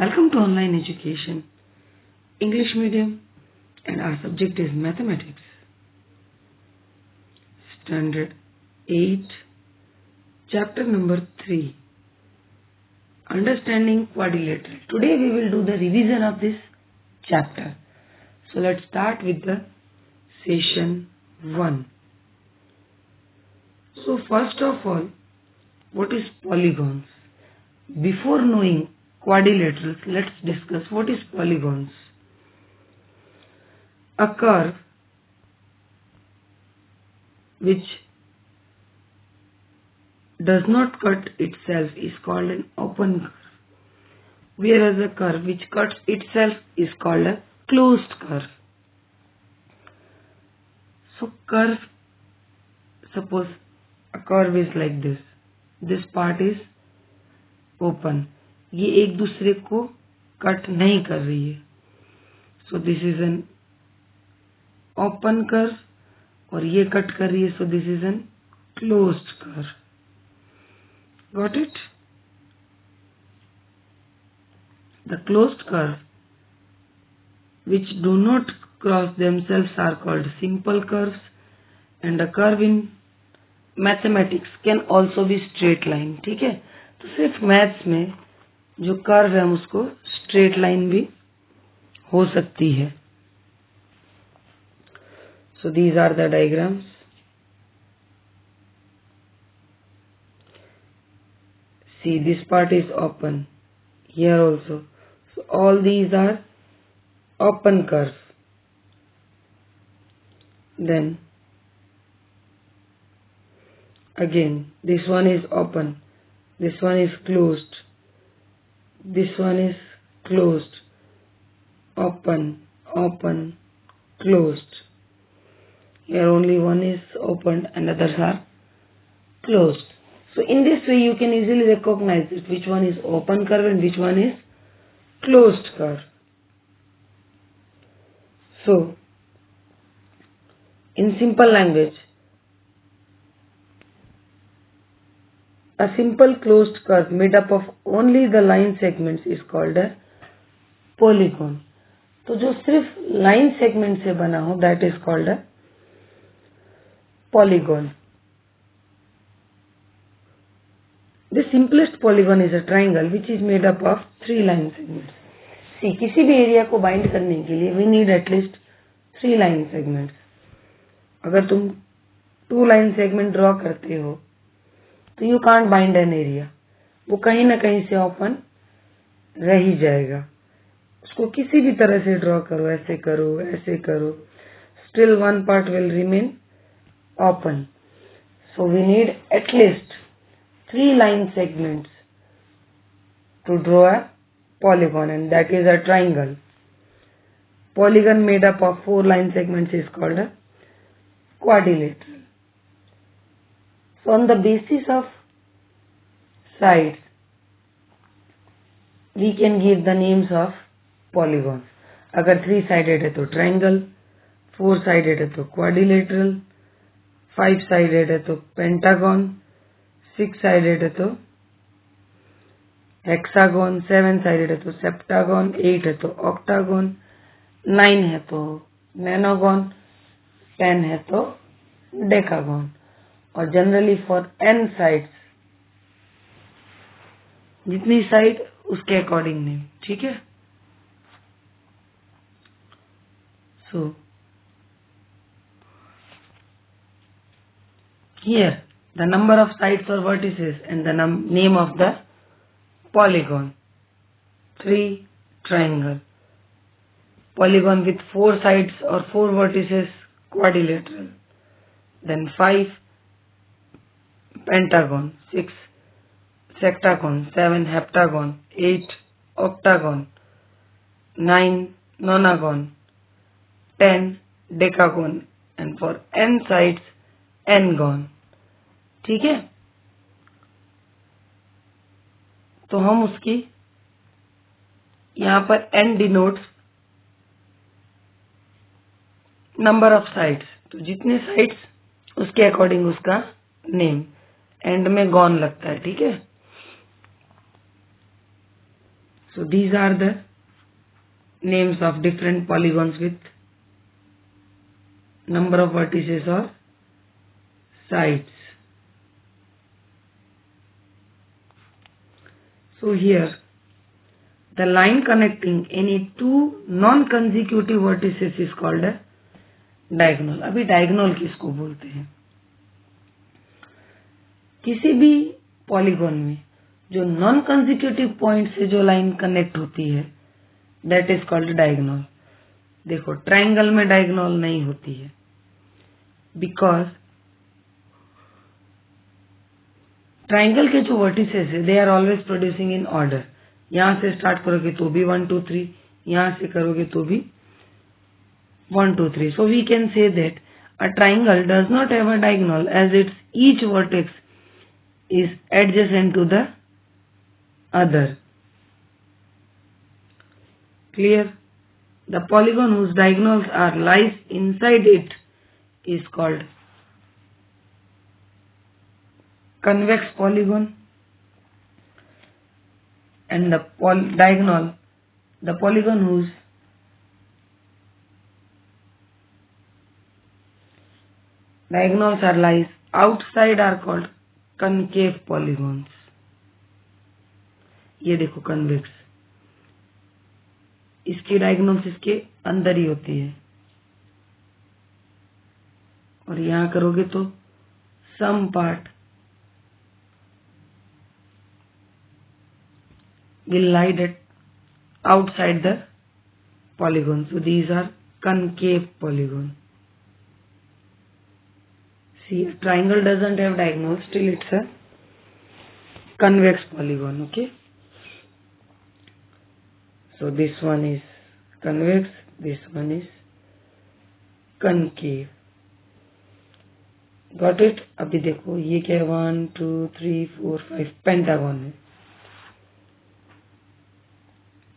Welcome to online education, English medium, and our subject is mathematics. Standard 8, chapter number 3, Understanding Quadrilateral. Today we will do the revision of this chapter. So let's start with the session 1. So first of all, what is polygons? Before knowing quadrilaterals, let's discuss what is polygons. A curve which does not cut itself is called an open curve, whereas a curve which cuts itself is called a closed curve. So curve, suppose a curve is like this. This part is open. ये एक दूसरे को cut नहीं कर रही है. So this is an open curve और ये कट कर रही है. So this is an closed curve. Got it? The closed curve which do not cross themselves are called simple curves, and a curve in mathematics can also be straight line. ठीक है, तो सिर्फ maths में जो curve है हम उसको straight line भी हो सकती है. So these are the diagrams. See, this part is open. Here also. So all these are open curves. Then again, this one is open. This one is closed. This one is closed. Open, open, closed. Here only one is opened and others are closed. So in this way you can easily recognize it, which one is open curve and which one is closed curve. So in simple language, a simple closed curve made up of only the line segments is called a polygon. तो जो सिर्फ line segment से बना हो, that is called a polygon. The simplest polygon is a triangle which is made up of 3 line segments. See, किसी भी area को bind करने के लिए we need at least 3 line segments. अगर तुम 2 line segment ड्रॉ करते हो तो you can't bind an area. वो कहीं ना कहीं से ओपन रह ही जाएगा. उसको किसी भी तरह से ड्रॉ करो, ऐसे करो, still one part will remain open. So we need at least 3 line segments to draw a polygon, and that is a triangle. Polygon made up of 4 line segments is called a quadrilateral. So on the basis of sides, we can give the names of polygons. अगर 3 sided है तो triangle, 4 sided है तो quadrilateral, 5 sided है तो pentagon, 6 sided है तो hexagon, 7 sided है तो septagon, 8 है तो octagon, 9 है तो nonagon, 10 है तो decagon. और जनरली फॉर n साइड्स, जितनी साइड उसके अकॉर्डिंग नेम. ठीक है. So here the number of sides और vertices and the name of the polygon. 3 triangle. Polygon with 4 sides or 4 vertices, quadrilateral. Then 5 pentagon, 6 sectagon, 7 heptagon, 8 octagon, 9 nonagon, 10 decagon, and for n sides n-gon. ठीक है. तो हम उसकी यहां पर n denotes number of sides. तो जितने sides उसके अकॉर्डिंग उसका नेम. एंड में गॉन लगता है. ठीक है. So these are the names of different polygons with number of vertices or sides. So here the line connecting any two non-consecutive vertices is called a diagonal. अभी diagonal किसको बोलते हैं? किसी भी पॉलीगॉन में जो नॉन कंसेक्यूटिव पॉइंट से जो लाइन कनेक्ट होती है दैट इज कॉल्ड डायगोनल. देखो ट्रायंगल में डायगोनल नहीं होती है बिकॉज ट्रायंगल के जो वर्टिसेस है they are always producing in order. यहां से स्टार्ट करोगे तो भी 1 2 3, यहां से करोगे तो भी 1 2 3. So we can say that a triangle does not have a diagonal as its each vertex is adjacent to the other. Clear? The polygon whose diagonals are lies inside it is called convex polygon, and the polygon whose diagonals are lies outside are called concave polygons. ये देखो convex, इसकी diagonals इसके अंदर ही होती है और यहां करोगे तो some part will lie at outside the polygon. So these are concave polygon. See, a triangle doesn't have diagonals, still it's a convex polygon. Okay, so this one is convex, this one is concave. Got it? अभी देखो ये क्या है, 1 2 3 4 5 pentagon है.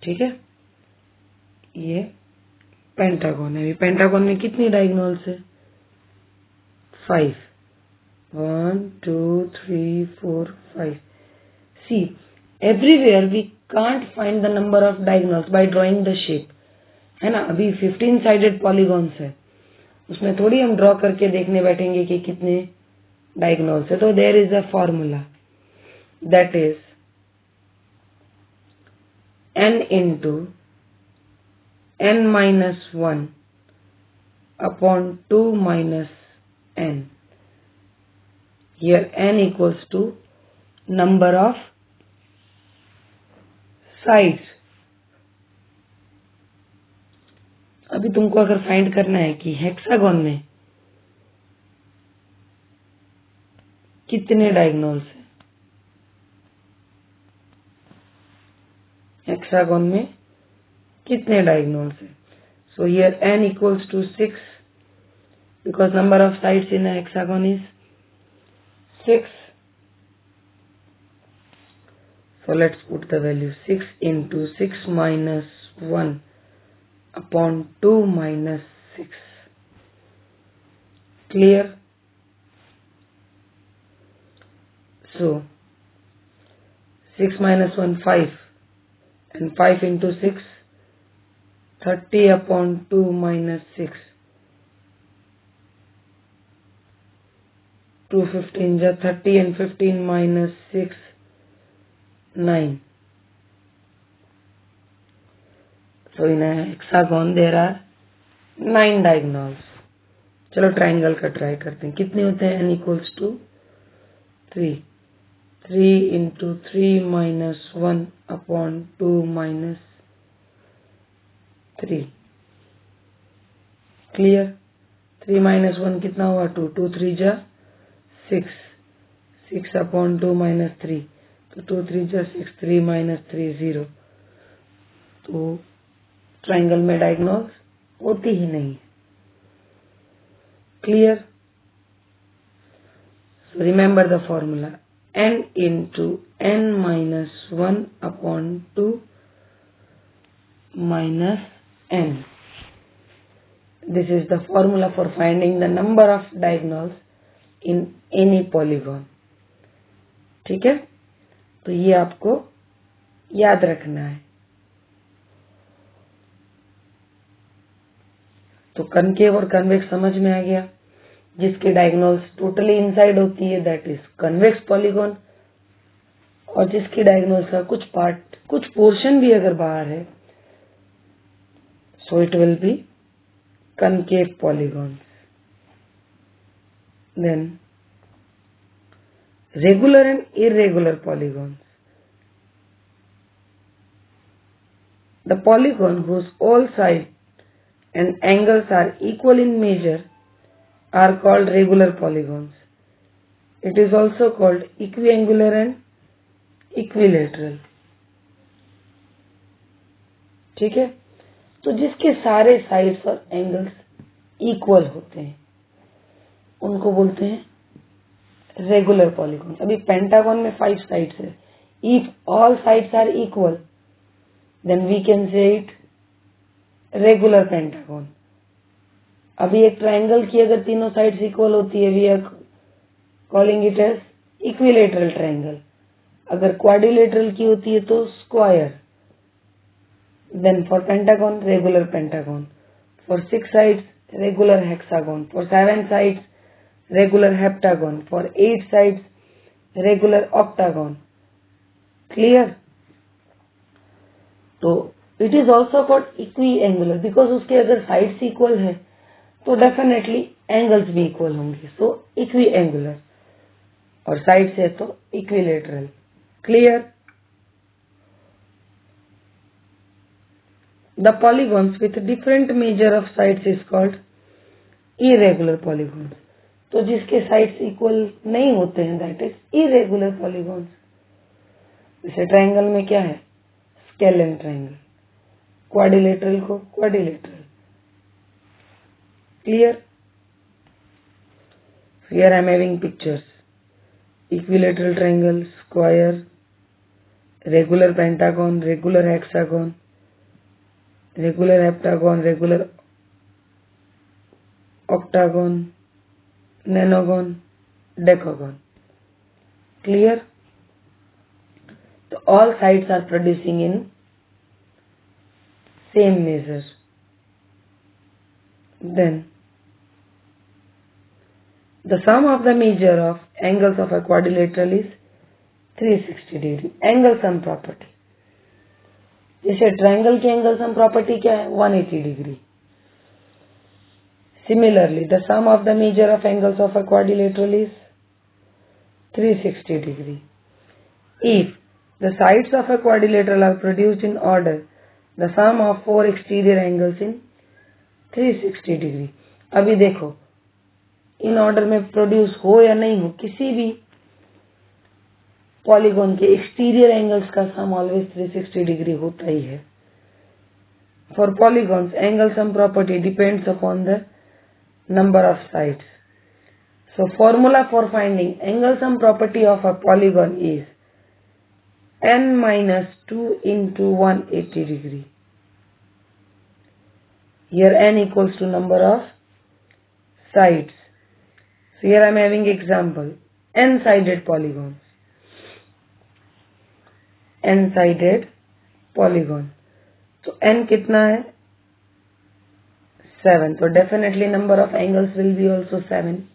ठीक है, ये pentagon है. पेंटागन में कितनी डायगोनल्स है? 5. 1 2 3 4 5. See, everywhere we can't find the number of diagonals by drawing the shape. है ना, अभी 15 साइडेड पॉलीगॉन्स है, उसमें थोड़ी हम ड्रॉ करके देखने बैठेंगे कि कितने डायगोनल्स है. तो there is a formula that is n into n minus 1 upon 2 minus n. Here n equals to number of sides. अभी तुमको अगर फाइंड करना है कि हेक्सागन में कितने डायगोनल्स है, हेक्सागन में कितने डायगोनल्स है. So here n equals to 6 because number of sides in a hexagon is 6. So let's put the value 6 into 6 minus 1 upon 2 minus 6. Clear? So 6 minus 1 5 and 5 into 6 30 upon 2 minus 6. 2 15 ja 30 and 15 minus 6 9. So in a hexagon there are 9 diagonals. चलो triangle का try करते हैं. कितने होते हैं? n equals to 3. 3 into 3 minus 1 upon 2 minus 3. Clear? 3 minus 1 कितना हुआ? 2. 2 3 जा 6. 6 upon 2 minus 3. तो 2 3 जा 6. 3 minus 3 0. तो ट्राइंगल में डायगोनल्स होती ही नहीं. Clear? So remember the formula. n into n minus 1 upon 2 minus n. This is the formula for finding the number of diagonals in any polygon. ठीक है, तो ये आपको याद रखना है. तो कनकेव और कन्वेक्स समझ में आ गया। जिसकी डायगोनल्स टोटली इनसाइड होती है दैट इज कन्वेक्स पॉलीगॉन, और जिसकी डायगोनल्स का कुछ पार्ट, कुछ पोर्शन भी अगर बाहर है, so it will be concave polygons. Then regular and irregular polygons. The polygon whose all sides and angles are equal in measure are called regular polygons. It is also called equiangular and equilateral. ठीक है, तो जिसके सारे sides और angles equal होते हैं उनको बोलते हैं रेगुलर पॉलीगॉन। अभी पेंटागन में 5 साइड्स है, if all sides are equal then we can say it regular pentagon. अभी एक ट्रायंगल की अगर तीनों साइड्स इक्वल होती है we are calling it as equilateral triangle. अगर क्वाड्रिलेटरल की होती है तो square. Then for pentagon, regular pentagon. For 6 sides, regular hexagon. For 7 sides, regular heptagon. For 8 sides, regular octagon. Clear? तो it is also called equiangular because उसके अगर sides equal है तो definitely angles भी equal होंगे. So equiangular. और sides है तो equilateral. Clear? The polygons with different measure of sides is called irregular polygons. तो जिसके साइड्स इक्वल नहीं होते हैं दैट इज इरेगुलर पॉलीगॉन्स। जैसे ट्रायंगल में क्या है, स्केलेन ट्रायंगल, क्वाड्रिलेटरल को quadrilateral. Clear? Here I am having pictures, equilateral triangle, square, regular pentagon, regular hexagon, regular heptagon, regular octagon, nonagon, decagon. Clear? So all sides are producing in same measure. Then the sum of the measure of angles of a quadrilateral is 360 degree. Angle sum property. जैसे triangle की angle sum property क्या है, 180 degree. Similarly the sum of the measure of angles of a quadrilateral is 360 degree. If the sides of a quadrilateral are produced in order the sum of 4 exterior angles in 360 degree. अभी देखो in order में produce हो या नहीं हो, किसी भी polygon के एक्सटीरियर एंगल्स का सम ऑलवेज 360 डिग्री होता ही है। For polygons angle sum property depends upon the number of sides. So formula for finding angle sum property of a polygon is n-2 into 180 degree. Here n equals to number of sides. So here I am having example n-sided polygons. n-sided polygon. तो n कितना है, 7. तो definitely number of angles will be also 7.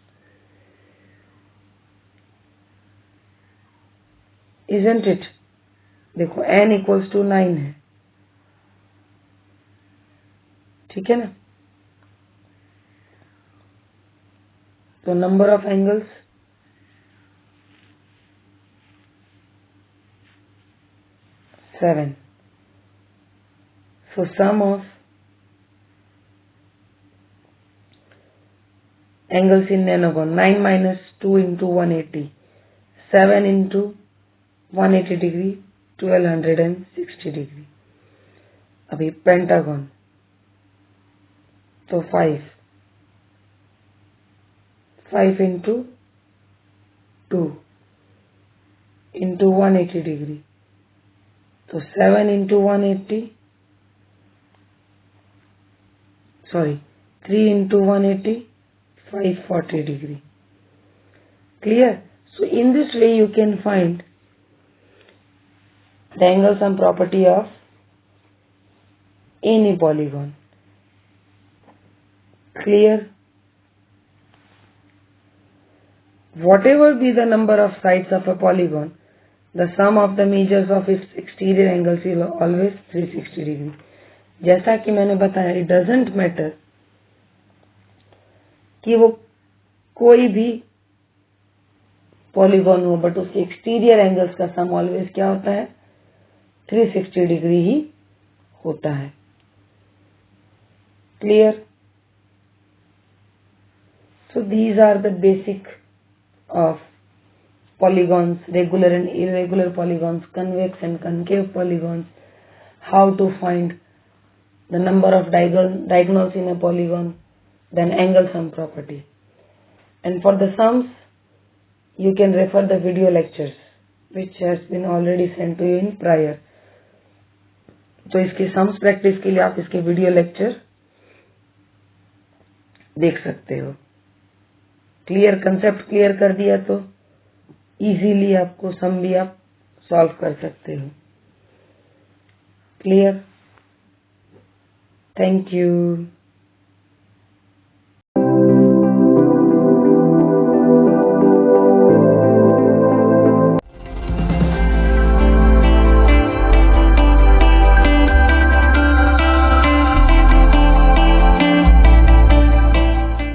Isn't it? देखो n equals to 9 है, ठीक है ना। तो number of angles 7. So sum of angles in nonagon 9 minus 2 into 180, 7 into 180 degree, 1260 degree. अभी पेंटागन तो 5 into 2 into 180 degree, तो 7 into 180, sorry 3 into 180, 540 degree. Clear? So in this way you can find the angle sum property of any polygon. Clear? Whatever be the number of sides of a polygon, the sum of the measures of its exterior angles is always 360 degree. जैसा कि मैंने बताया, it doesn't matter कि वो कोई भी polygon हो, but उसके एक्सटीरियर एंगल्स का सम ऑलवेज क्या होता है? 360 डिग्री ही होता है. Clear? So these are the basic of polygons, regular and irregular polygons, convex and concave polygons, how to find the number of diagonals in a polygon, then angle sum property. And for the sums, you can refer the video lectures which has been already sent to you in prior. तो इसके sums practice के लिए आप इसके video lecture देख सकते हो. Clear? Concept clear कर दिया तो इजीली आपको सम भी आप सॉल्व कर सकते हो. क्लियर? Thank you.